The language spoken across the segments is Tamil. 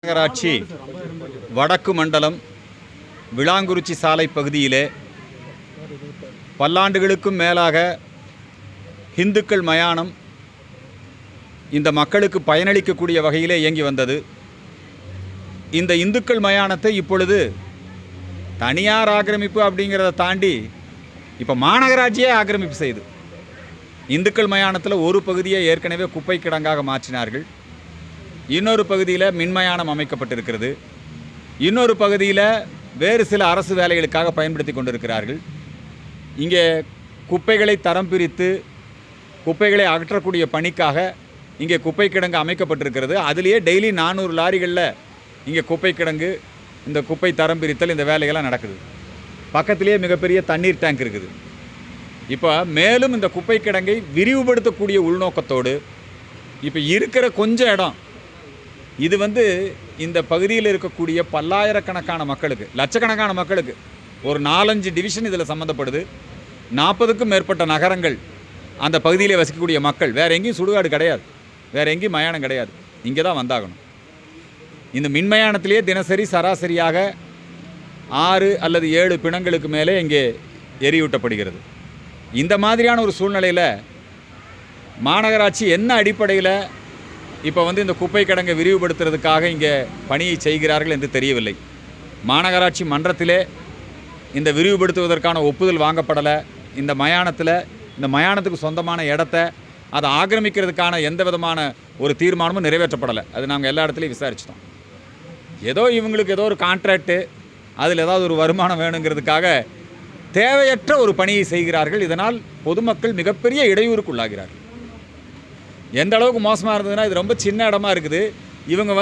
நகராட்சி வடக்கு மண்டலம் விளாங்குறிச்சி சாலை பகுதியிலே பல்லாண்டுகளுக்கும் மேலாக இந்துக்கள் மயானம் இந்த மக்களுக்கு பயனளிக்கக்கூடிய வகையிலே இயங்கி வந்தது. இந்த இந்துக்கள் மயானத்தை இப்பொழுது தனியார் ஆக்கிரமிப்பு அப்படிங்கிறத தாண்டி இப்போ மாநகராட்சியே ஆக்கிரமிப்பு செய்து இந்துக்கள் மயானத்தில் ஒரு பகுதியை ஏற்கனவே குப்பை கிடங்காக மாற்றினார்கள். இன்னொரு பகுதியில் மின்மயானம் அமைக்கப்பட்டிருக்கிறது. இன்னொரு பகுதியில் வேறு சில அரசு வேலைகளுக்காக பயன்படுத்தி கொண்டிருக்கிறார்கள். இங்கே குப்பைகளை தரம் பிரித்து குப்பைகளை அகற்றக்கூடிய பணிக்காக இங்கே குப்பை கிடங்கு அமைக்கப்பட்டிருக்கிறது. அதிலேயே டெய்லி 400 லாரிகளில் இங்கே குப்பை கிடங்கு, இந்த குப்பை தரம் பிரித்தல், இந்த வேலைகள்லாம் நடக்குது. பக்கத்திலேயே மிகப்பெரிய தண்ணீர் டேங்க் இருக்குது. இப்போ மேலும் இந்த குப்பை கிடங்கை விரிவுபடுத்தக்கூடிய உள்நோக்கத்தோடு இப்போ இருக்கிற கொஞ்சம் இடம் இது இந்த பகுதியில் இருக்கக்கூடிய பல்லாயிரக்கணக்கான மக்களுக்கு, லட்சக்கணக்கான மக்களுக்கு ஒரு 4-5 டிவிஷன் இதில் சம்மந்தப்படுது. 40க்கும் மேற்பட்ட நகரங்கள் அந்த பகுதியில் வசிக்கக்கூடிய மக்கள். வேறு எங்கேயும் சுடுகாடு கிடையாது, வேறு எங்கேயும் மயானம் கிடையாது, இங்கே தான் வந்தாகணும். இந்த மின்மயானத்திலேயே தினசரி சராசரியாக 6 அல்லது 7 பிணங்களுக்கு மேலே இங்கே எரியூட்டப்படுகிறது. இந்த மாதிரியான ஒரு சூழ்நிலையில் மாநகராட்சி என்ன அடிப்படையில் இப்போ இந்த குப்பை கிடங்கை விரிவுபடுத்துறதுக்காக இங்கே பணியை செய்கிறார்கள் என்று தெரியவில்லை. மாநகராட்சி மன்றத்திலே இந்த விரிவுபடுத்துவதற்கான ஒப்புதல் வாங்கப்படலை. இந்த மயானத்துக்கு சொந்தமான இடத்த அதை ஆக்கிரமிக்கிறதுக்கான எந்த விதமான ஒரு தீர்மானமும் நிறைவேற்றப்படலை. அது நாங்கள் எல்லா இடத்துலையும் விசாரிச்சிட்டோம். ஏதோ இவங்களுக்கு ஏதோ ஒரு கான்ட்ராக்டு, அதில் ஏதாவது ஒரு வருமானம் வேணுங்கிறதுக்காக தேவையற்ற ஒரு பணியை செய்கிறார்கள். இதனால் பொதுமக்கள் மிகப்பெரிய இடையூறுக்குள்ளாகிறார்கள். எந்த அளவுக்கு மோசமாக இருந்ததுன்னா, இது ரொம்ப சின்ன இடமா இருக்குது. இவங்க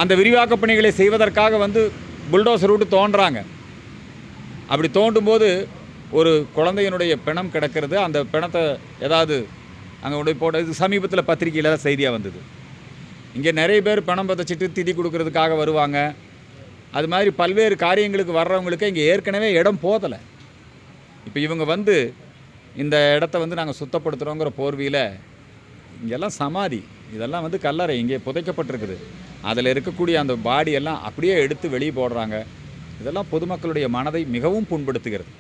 அந்த விரிவாக்க பணிகளை செய்வதற்காக புல்டோசர் விட்டு தோன்றாங்க. அப்படி தோண்டும் போது ஒரு குழந்தையினுடைய பிணம் கிடக்கிறது. அந்த பிணத்தை ஏதாவது அங்கே போட்ட இது சமீபத்தில் பத்திரிகையில் தான் செய்தியாக வந்தது. இங்கே நிறைய பேர் பணம் பதச்சிட்டு திதி கொடுக்கறதுக்காக வருவாங்க. அது மாதிரி பல்வேறு காரியங்களுக்கு வர்றவங்களுக்கு இங்கே ஏற்கனவே இடம் போதலை. இப்போ இவங்க இந்த இடத்த நாங்கள் சுத்தப்படுத்துகிறோங்கிற போர்வியில் இங்கெல்லாம் சமாதி, இதெல்லாம் கல்லறை இங்கே புதைக்கப்பட்டிருக்குது. அதில் இருக்கக்கூடிய அந்த பாடியெல்லாம் அப்படியே எடுத்து வெளியே போடுறாங்க. இதெல்லாம் பொதுமக்களுடைய மனதை மிகவும் புண்படுத்துகிறது.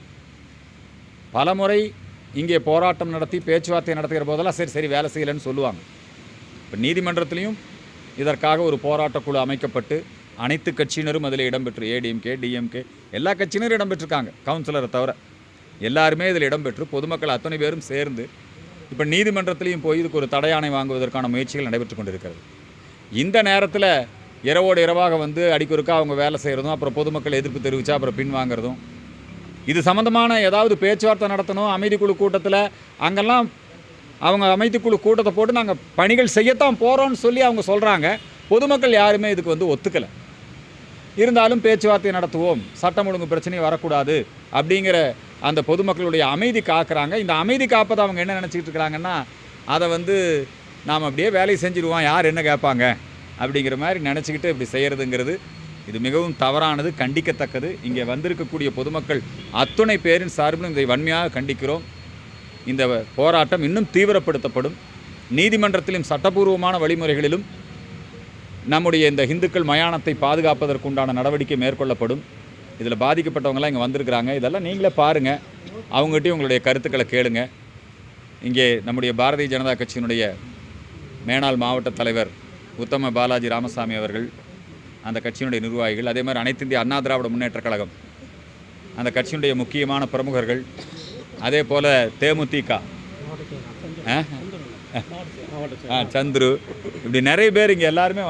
பலமுறை இங்கே போராட்டம் நடத்தி பேச்சுவார்த்தை நடத்துகிற போதெல்லாம் சரி வேலை செய்யலைன்னு சொல்லுவாங்க. இப்போ நீதிமன்றத்திலையும் இதற்காக ஒரு போராட்டக்குழு அமைக்கப்பட்டு அனைத்து கட்சியினரும் அதில் இடம்பெற்று, ஏடிஎம்கே, டிஎம்கே எல்லா கட்சியினரும் இடம்பெற்றிருக்காங்க, கவுன்சிலரை தவிர எல்லாருமே இதில் இடம்பெற்று பொதுமக்கள் அத்தனை பேரும் சேர்ந்து இப்போ நீதிமன்றத்திலையும் போய் இதுக்கு ஒரு தடையாணை வாங்குவதற்கான முயற்சிகள் நடைபெற்று கொண்டிருக்கிறது. இந்த நேரத்தில் இரவோடு இரவாக அடிக்கொருக்கா அவங்க வேலை செய்கிறதும், அப்புறம் பொதுமக்கள் எதிர்ப்பு தெரிவித்தா அப்புறம் பின்வாங்கிறதும், இது சம்மந்தமான ஏதாவது பேச்சுவார்த்தை நடத்தணும் அமைதிக்குழு கூட்டத்தில், அங்கெல்லாம் அவங்க அமைதிக்குழு கூட்டத்தை போட்டு நாங்கள் பணிகள் செய்யத்தான் போகிறோன்னு சொல்லி அவங்க சொல்கிறாங்க. பொதுமக்கள் யாருமே இதுக்கு ஒத்துக்கலை. இருந்தாலும் பேச்சுவார்த்தை நடத்துவோம், சட்டம் ஒழுங்கு பிரச்சனை வரக்கூடாது அப்படிங்கிற அந்த பொதுமக்களுடைய அமைதி காக்குறாங்க. இந்த அமைதி காப்பதை அவங்க என்ன நினச்சிக்கிட்டு இருக்கிறாங்கன்னா, அதை நாம் அப்படியே வேலையை செஞ்சுடுவோம், யார் என்ன கேட்பாங்க அப்படிங்கிற மாதிரி நினச்சிக்கிட்டு இப்படி செய்கிறதுங்கிறது இது மிகவும் தவறானது, கண்டிக்கத்தக்கது. இங்கே வந்திருக்கக்கூடிய பொதுமக்கள் அத்துணை பேரின் சார்பிலும் இதை வன்மையாக கண்டிக்கிறோம். இந்த போராட்டம் இன்னும் தீவிரப்படுத்தப்படும். நீதிமன்றத்திலும் சட்டபூர்வமான வழிமுறைகளிலும் நம்முடைய இந்த இந்துக்கள் மயானத்தை பாதுகாப்பதற்குண்டான நடவடிக்கை மேற்கொள்ளப்படும். இதில் பாதிக்கப்பட்டவங்களாம் இங்கே வந்திருக்கிறாங்க. இதெல்லாம் நீங்களே பாருங்கள், அவங்ககிட்டையும் உங்களுடைய கருத்துக்களை கேளுங்க. இங்கே நம்முடைய பாரதிய ஜனதா கட்சியினுடைய மேனாள் மாவட்ட தலைவர் உத்தம பாலாஜி ராமசாமி அவர்கள், அந்த கட்சியினுடைய நிர்வாகிகள், அதே மாதிரி அனைத்து இந்திய அண்ணா திராவிட முன்னேற்ற கழகம் அந்த கட்சியினுடைய முக்கியமான பிரமுகர்கள், அதே போல் தேமுதிக சந்துரு, இப்படி நிறைய பேர் இங்கே எல்லாருமே